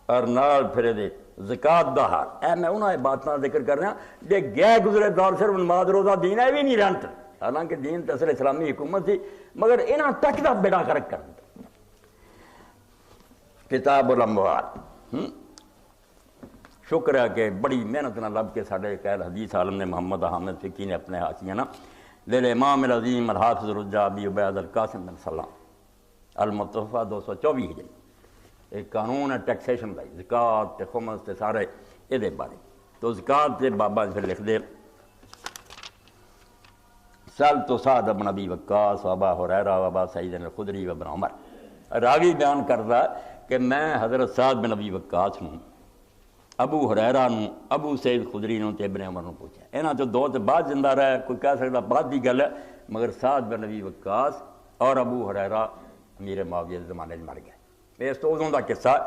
اور نال پھر دے زکات دا حال اے میں انہاں باتاں ذکر کر رہا جے گئے گزرے دور صرف نماز روزہ دین ہے بھی نہیں رنت حالانکہ دین تے اصل اسلامی حکومت تھی مگر انہاں تک دا بیڑا غرق کر دتا کتاب الاموال شکر ہے کہ بڑی محنت نہ لب کے ساڑھے قائل حدیث عالم نے محمد حامد فقی نے اپنے حاشیہ نا للامام العظیم الحافظ رجابی عبید القاسم بن سلام المتوفہ 224 ہجری ایک قانون ہے ٹیکسیشن کا زکات تے خمس تے سارے یہ بارے تو زکات تے بابا پھر لکھ دے سال تو سعد بن ابی وقاص و ابا ہریرہ و ابا سعید الخدری و ابن عمر راوی بیان کرتا کہ میں حضرت سعد بن ابی وقاص ہوں ابو ہریرہ نوں ابو سعید خدری نوں تے ابن عمر نوں پوچھا انہاں تو دو تے بعد زندہ رہے کوئی کہہ سکتا بعد دی گل ہے مگر سعد بن ابی وقاص اور ابو ہریرہ امیر معاویہ زمانے میں مر گئے اس تو ادوں دا قصہ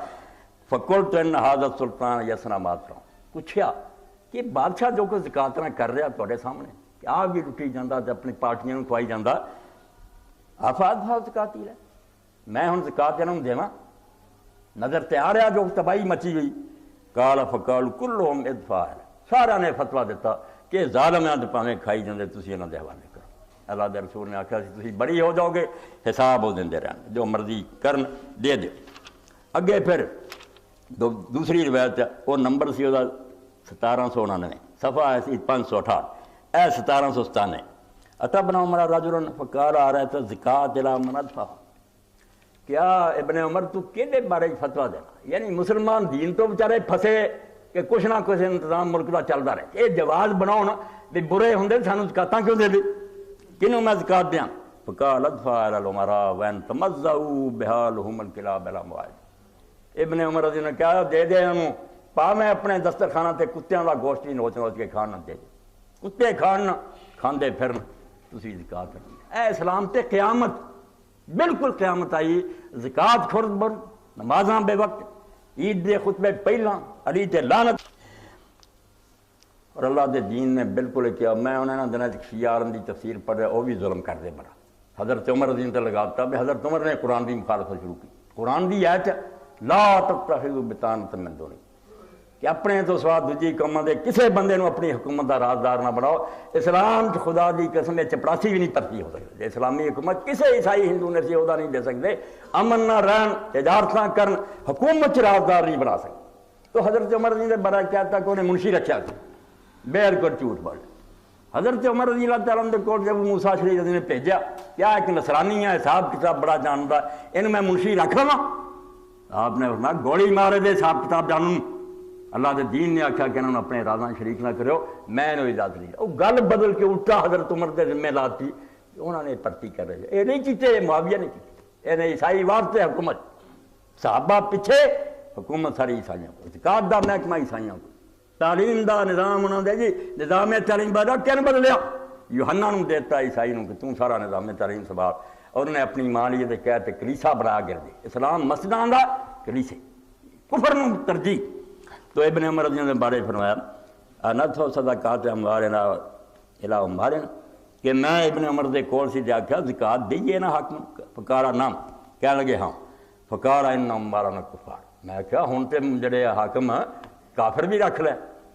فقلت ان ھذا السلطان یسنا ماترا پوچھیا کہ بادشاہ جو کوئی زکات نہ کر رہا تواڈے سامنے کہ آ بھی لٹی جاندا تے اپنی پارٹیاں نوں کھوائی جاندا آفاد بھاؤ زکات ہی میں ہن زکات انہاں نوں دیواں نظر تے آ رہا جو تباہی مچی ہوئی قال فقال كلهم ادفع سارا نے فتویٰ دیتا کہ ظالمیاں تے پاویں کھائی جاندے تسی انہاں دے حوالے کرو اللہ دے رسول نے آکھیا سی تسی بڑی ہو جاؤ گے حساب ہو دیندے رہن جو مرضی کرن دے دے اگے پھر دوسری روایت ہے وہ نمبر سی وہ 1799 صفحہ ہے 568 اے 1797 اتبنا عمر رجل فقال آ رہا تھا زکات الى من ادفع کیا ابن عمر تو کیڑے بارے فتویٰ دینا یعنی مسلمان دین تو بچارے پھسے کہ کچھ نہ کچھ انتظام ملک کا چلتا رہے یہ جواز بناؤ بھی برے ہوں سانو زکاتاں کیوں دے دے کنوں میں زکات دیاں فقال ادفع الى الامراء وان تمزعوا بحالهم الكلاب الاموال ابن عمر رضی نے کہا دے دے انہوں پا میں اپنے دسترخانہ تے کتیاں دا گوشت ہی نوچ نوچ کے کھانا دے دے کتے کھانا کھاندے پھرن تسی زکات کریں اے اسلام تے قیامت بالکل قیامت آئی زکات خورد بر نمازاں بے وقت عید دے خطبے پہلا علی تے لعنت اور اللہ دے دین نے بالکل کیا میں انہوں نے دنیا شیعارن دی تفسیر پڑھ رہا وہ بھی ظلم کر دے بڑا حضرت عمر رضی اللہ عنہ لگاتا بھی حضرت عمر نے قرآن دی مخالفت شروع کی قرآن دی آیت لا تتخذوا بطانۃ من دونی کہ اپنے تو سوا دوجی قوماں دے کسے بندے نو اپنی حکومت دا رازدار نہ بناؤ اسلام خدا دی قسم چپڑاسی بھی نہیں ترقی ہو سکتی اسلامی حکومت کسے عیسائی ہندو نے سی عہدہ نہیں دے سکتے امن نہ رہن تجارتاں کرن حکومت رازدار نہیں بنا سکتے تو حضرت عمر رضی اللہ بڑا کیا تھا کہ انہیں منشی رکھا تھا بالکل جھوٹ بول حضرت عمر رضی اللہ تعالیٰ عنہ کو جب موسیٰ شریف نے بھیجا کیا ایک نصرانی ہے حساب کتاب بڑا جانتا ان میں منشی رکھ لواں آپ نے فرمایا گولی مارے دے حساب کتاب جانوں اللہ دے دین نے آکھا کہ انہوں نے اپنے رازاں شریک نہ کرو میں نے اجازت نہیں وہ گل بدل کے الٹا حضرت عمر دے ذمہ لاتی انہوں نے پرتی کر رہے یہ نہیں کیتے معاویہ نہیں کیتے انہیں عیسائی واسطے حکومت صحابہ پیچھے حکومت ساری عیسائیوں کو زکات دا محکمہ عیسائیوں کو تعلیم دا نظام انہوں نے جی نظام تعلیم بادہ کیا بدلیا یوحنا نوں دیتا عیسائی نوں کہ توں سارا نظام تعلیم سنبھال اور انہیں اپنی مالیے دے کہتے کلیسا بنا گر دے اسلام مسجداں دا کلیسے کفر نوں ترجیح تو ابن عمر رضی اللہ عنہ بارے فرمایا انتھو صدقات اموالنا الی اموالنا کہ میں ابن عمر دے کول سی جا کے زکات دئیے نا حاکم فقارا نام کہنے لگے ہاں فقارا ان اموالنا کفار میں کہا ہن تے جڑے حاکم کافر بھی رکھ لے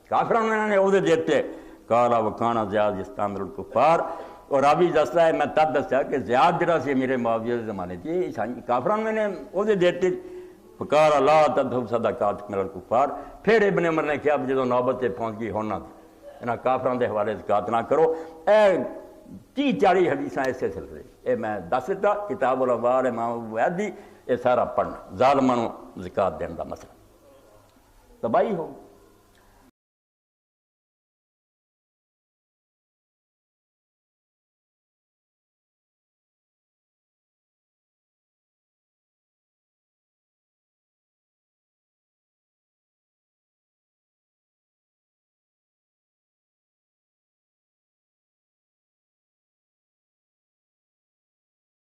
کافراں نے عہدے دیتے قالا وکانا زیاد یستعمل الکفار اور راوی دستا ہے میں تب دستا کہ زیاد جڑا سی میرے معاویہ دے زمانے تھی کافراں نے عہدے دیتے فقار لا تدھب صدقات من الکفار پھر ابن عمر نے کہا جدو نوبت پہنچ گئی ہونا انہاں کافران دے حوالے زکات نہ کرو اے 30-40 حدیثاں ایسے سلسلے اے میں دس دیتا کتاب الاموال امام ویدی یہ سارا پڑھنا ظالماں نوں زکات دین دا مسئلہ تباہی ہو